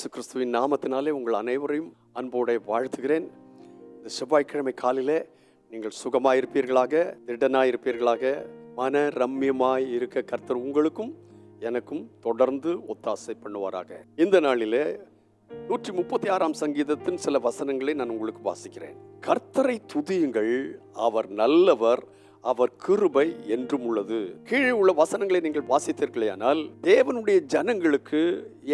இயேசு கிறிஸ்துவின் நாமத்தினாலே உங்கள் அனைவரையும் அன்போடு வாழ்த்துகிறேன். இந்த செவ்வாய்க்கிழமை காலையிலே நீங்கள் சுகமாயிருப்பீர்களாக, திடனாயிருப்பீர்களாக, மன ரம்யமாய் இருக்க கர்த்தர் உங்களுக்கும் எனக்கும் தொடர்ந்து ஒத்தாசை பண்ணுவாராக. இந்த நாளிலே 136ஆம் சங்கீதத்தின் சில வசனங்களை நான் உங்களுக்கு வாசிக்கிறேன். கர்த்தரை துதியுங்கள், அவர் நல்லவர், அவர் கிருபை என்றும் உள்ளது. கீழே உள்ள வசனங்களை நீங்கள் வாசித்தீர்களேயானால், தேவனுடைய ஜனங்களுக்கு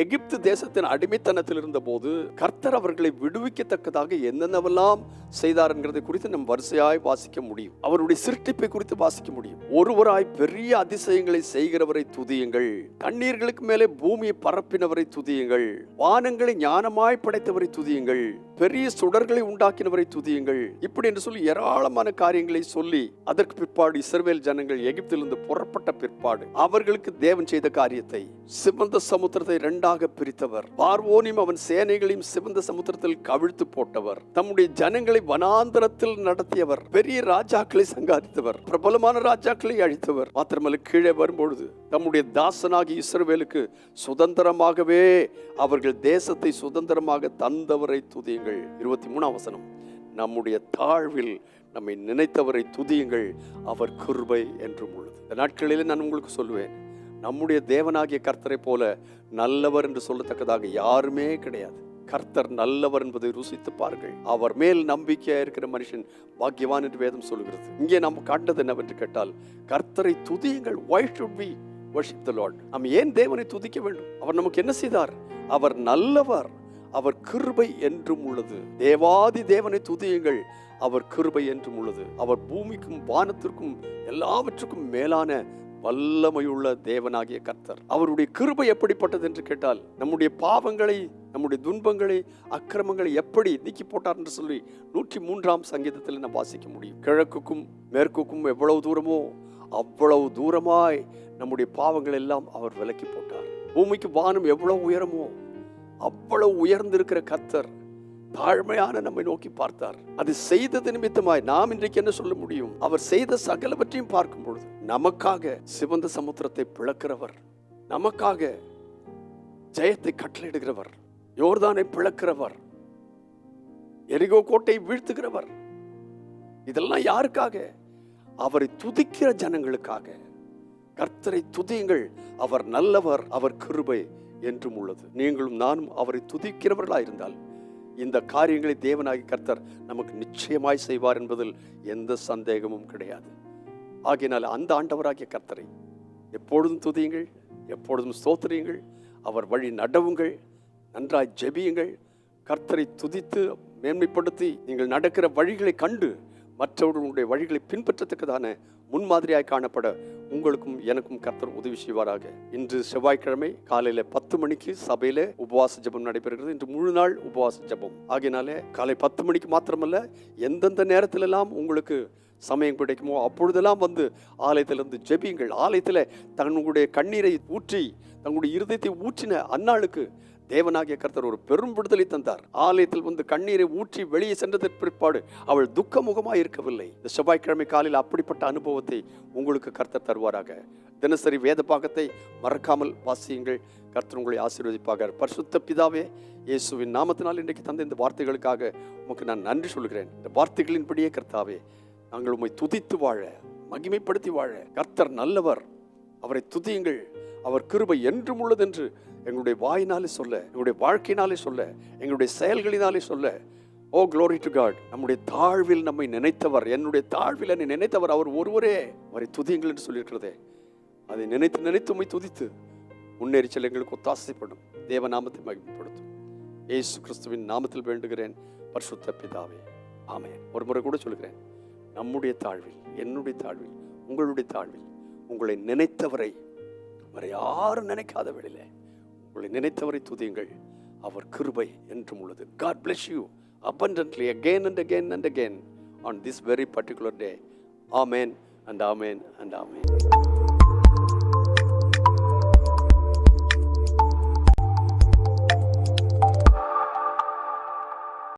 எகிப்து தேசத்தின் அடிமைத்தனத்தில் இருந்த போது கர்த்தர் அவர்களை விடுவிக்கத்தக்கதாக என்னென்னவெல்லாம் செய்தார் என்கிறதை குறித்து நம் வரிசையாய் வாசிக்க முடியும். அவருடைய சிருஷ்டிப்பை குறித்து வாசிக்க முடியும். ஒருவராய் பெரிய அதிசயங்களை செய்கிறவரை துதியுங்கள், தண்ணீர்களுக்கு மேலே பூமியை பரப்பினவரை துதியுங்கள், வானங்களை ஞானமாய் படைத்தவரை துதியுங்கள், பெரிய சுடர்களை உண்டாக்கினவரை துதியுங்கள். இப்படி என்று சொல்லி ஏராளமான காரியங்களை சொல்லி, அதற்கு பிற்பாடு இஸ்ரவேல் ஜனங்கள் எகிப்திலிருந்து புறப்பட்ட பிற்பாடு அவர்களுக்கு தேவன் செய்த காரியத்தை, சிவந்த சமுத்திரத்தை இரண்டாக பிரித்தவர், பார்வோனையும் அவன் சேனைகளையும் சிவந்த சமுத்திரத்தில் கவிழ்த்து போட்டவர், தம்முடைய ஜனங்களை வனாந்தரத்தில் நடத்தியவர், பெரிய ராஜாக்களை சங்காரித்தவர், பிரபலமான ராஜாக்களை அழித்தவர். மாத்திரமல்ல, கீழே வரும்பொழுது தம்முடைய தாசனாகி இஸ்ரவேலுக்கு சுதந்திரமாகவே அவர்கள் தேசத்தை சுதந்திரமாக தந்தவரை துதியுங்கள். 23ஆம் வசனம், நம்முடைய தாழ்வில் நம்மை நினைத்தவரை துதியுங்கள், அவர் கிருபை என்றும் உள்ளது. இந்த நாட்களிலே நான் உங்களுக்கு சொல்லுவேன், நம்முடைய தேவனாகிய கர்த்தரை போல நல்லவர் என்று சொல்லத்தக்கதாக யாருமே கிடையாது. கர்த்தர் நல்லவர் என்பதை ருசித்து பாருங்கள். அவர் மேல் நம்பிக்கையா இருக்கிற மனுஷன் பாக்கியவான் என்று வேதம் சொல்கிறது. இங்கே நாம் காண்பது என்னவென்று கேட்டால், கர்த்தரை துதியுங்கள். Why should we worship the Lord? நாம் ஏன் தேவனை துதிக்க வேண்டும்? அவர் நமக்கு என்ன செய்தார்? அவர் நல்லவர், அவர் கிருபை என்றும் உள்ளது. தேவாதி தேவனை துதியுங்கள், அவர் கிருபை என்றும் உள்ளது. அவர் பூமிக்கும் வானத்திற்கும் எல்லாவற்றுக்கும் மேலான வல்லமையுள்ள தேவனாகிய கர்த்தர். அவருடைய கிருபை எப்படிப்பட்டது என்று கேட்டால், நம்முடைய பாவங்களை, நம்முடைய துன்பங்களை, அக்கிரமங்களை எப்படி நீக்கி போட்டார் என்று சொல்லி 103ஆம் சங்கீதத்தில் நாம் வாசிக்க முடியும். கிழக்குக்கும் மேற்குக்கும் எவ்வளவு தூரமோ அவ்வளவு தூரமாய் நம்முடைய பாவங்கள் எல்லாம் அவர் விலக்கி போட்டார். பூமிக்கு வானம் எவ்வளவு உயரமோ அவ்வளவு உயர்ந்திருக்கிற கர்த்தர் தாழ்மையான நம்மை நோக்கி பார்த்தார். அது செய்தது நிமித்தமாய் நாம் இன்றைக்கு என்ன சொல்ல முடியும்? அவர் செய்த சகலவற்றையும் பார்க்கும் பொழுது நமக்காக சிவந்த சமுத்திரத்தை பிளக்கிறவர், நமக்காக ஜெயத்தை கட்டளையிடுகிறவர், யோர்தானை பிளக்கிறவர், எரிகோ கோட்டையை வீழ்த்துகிறவர், இதெல்லாம் யாருக்காக? அவரை துதிக்கிற ஜனங்களுக்காக. கர்த்தரை துதியுங்கள், அவர் நல்லவர், அவர் கிருபை என்றும் உள்ளது. நீங்களும் நானும் அவரை துதிக்கிறவர்களாக இருந்தால் இந்த காரியங்களை தேவனாகி கர்த்தர் நமக்கு நிச்சயமாய் செய்வார் என்பதில் எந்த சந்தேகமும் கிடையாது. ஆகையினால் அந்த ஆண்டவராகிய கர்த்தரை எப்பொழுதும் துதியுங்கள், எப்பொழுதும் ஸ்தோத்திரியுங்கள், அவர் வழி நடவுங்கள், நன்றாய் ஜெபியுங்கள். கர்த்தரை துதித்து மேன்மைப்படுத்தி நீங்கள் நடக்கிற வழிகளை கண்டு மற்றவர்களுடைய வழிகளை பின்பற்றத்தக்கதான முன்மாதிரியாய் காணப்பட உங்களுக்கும் எனக்கும் கர்த்தர் உதவி செய்வாராக. இன்று செவ்வாய்க்கிழமை காலையில 10 மணிக்கு சபையில உபவாச ஜெபம் நடைபெறுகிறது. இன்று முழு நாள் உபவாச ஜெபம். ஆகையினாலே காலை 10 மணிக்கு மாத்திரமல்ல, எந்தெந்த நேரத்திலெல்லாம் உங்களுக்கு சமயம் கிடைக்குமோ அப்பொழுதெல்லாம் வந்து ஆலயத்திலிருந்து ஜெபியுங்கள். ஆலயத்தில் தங்களுடைய கண்ணீரை ஊற்றி, தங்களுடைய இருதயத்தை ஊற்றின அந்நாளுக்கு தேவனாகிய கர்த்தர் ஒரு பெரும் விடுதலை தந்தார். ஆலயத்தில் வந்து கண்ணீரை ஊற்றி வெளியே சென்றதற்கு பிற்பாடு அவள் துக்கமுகமாக இருக்கவில்லை. இந்த செவ்வாய்க்கிழமை காலையில் அப்படிப்பட்ட அனுபவத்தை உங்களுக்கு கர்த்தர் தருவாராக. தினசரி வேத பாகத்தை மறக்காமல் வாசியுங்கள். கர்த்தர் உங்களை ஆசீர்வதிப்பாக. பரிசுத்த பிதாவே, இயேசுவின் நாமத்தினால் இன்றைக்கு தந்த இந்த வார்த்தைகளுக்காக உமக்கு நான் நன்றி சொல்கிறேன். இந்த வார்த்தைகளின்படியே கர்த்தாவே, நாங்கள் உம்மை துதித்து வாழ, மகிமைப்படுத்தி வாழ, கர்த்தர் நல்லவர், அவரை துதியுங்கள், அவர் கிருபை என்றும் உள்ளது என்று எங்களுடைய வாயினாலே சொல்ல, எங்களுடைய வாழ்க்கையினாலே சொல்ல, எங்களுடைய செயல்களினாலே சொல்ல, ஓ க்ளோரி டு காட். நம்முடைய தாழ்வில் நம்மை நினைத்தவர், என்னுடைய தாழ்வில் என்னை நினைத்தவர் அவர் ஒருவரே, அவரை துதியுங்கள் என்று சொல்லியிருக்கிறதே, அதை நினைத்து நினைத்து உம்மை துதித்து முன்னேறி செல்ல எங்களுக்கு ஒத்தாசைப்படும். தேவ நாமத்தை மகிமைப்படுத்தும். இயேசு கிறிஸ்துவின் நாமத்தில் வேண்டுகிறேன், பரிசுத்த பிதாவே, ஆமென். ஒரு முறை கூட சொல்கிறேன், நம்முடைய தாழ்வில், என்னுடைய தாழ்வில், உங்களுடைய தாழ்வில் உங்களை நினைத்தவரை, வரை யாரும் நினைக்காத வேளையிலே உங்களை நினைத்தவரை துதியுங்கள், அவர் கிருபை என்றும் உள்ளது. God bless you abundantly again and again and again on this very particular day. Amen and amen and amen.